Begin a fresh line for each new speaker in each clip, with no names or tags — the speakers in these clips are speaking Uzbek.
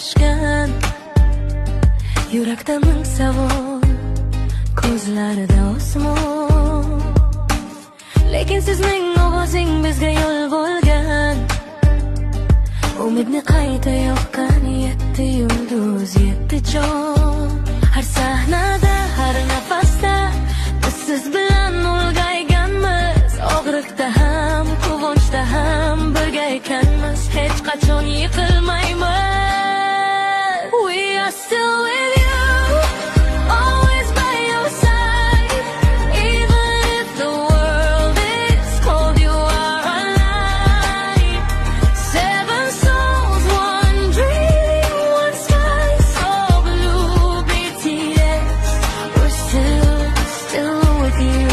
toshgan. Yurakda ming savol, ko'zlarida osmon. Lekin sizning ovozing bizga yo'l bo'lgan. Umidni qayta yoqqan yetti yulduz, yetti jon. Har sahnada, har nafasda biz siz bilan ulg'ayganmiz. Og'riqda ham, quvonchda ham birga ekanmiz. Hech qachon yiqilmaymiz. We are still with you, always by your side. Even if the world is cold, you are alive. Seven souls, one dream, one sky so blue. BTS, we're still with you.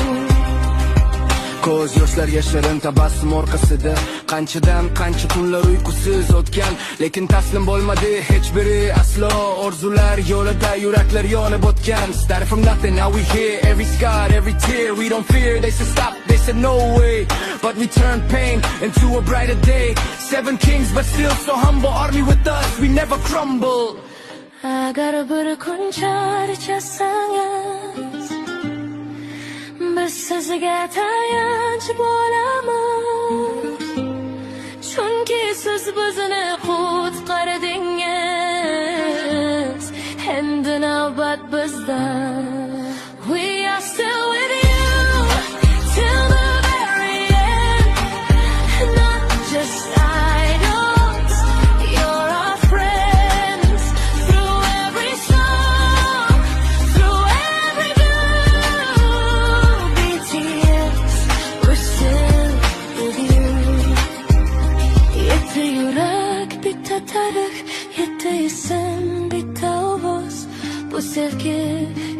Ko'z yoshlar yashirin tabassum orqasida. Qanchadan qancha kunlar uyqusiz o'tgan, lekin taslim bo'lmadi hech biri aslo. Orzular yo'lida yuraklar yonib o'tgan. Started from nothing, now we here. Every scar, every tear, we don't fear. They said stop, they said no way, but we turned pain into a brighter day. Seven kings, but still so humble. Army with us, we never crumble.
Agar bir kun charchasangiz, biz sizga tayanch bo'lamiz. Chunki siz bizni qutqardingiz. Endi navbat bizda. We are still with you till the very end. Not just idols, you're our friends. Through every song, through every blue. BTS, we're still with you. Yetti yurak, bitta tarix, yetti ism, bitta ovoz. Bu sevgi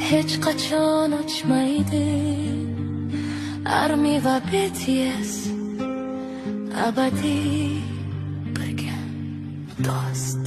hech qachon o'chmaydi. Army va BTS abadiy birga do'st.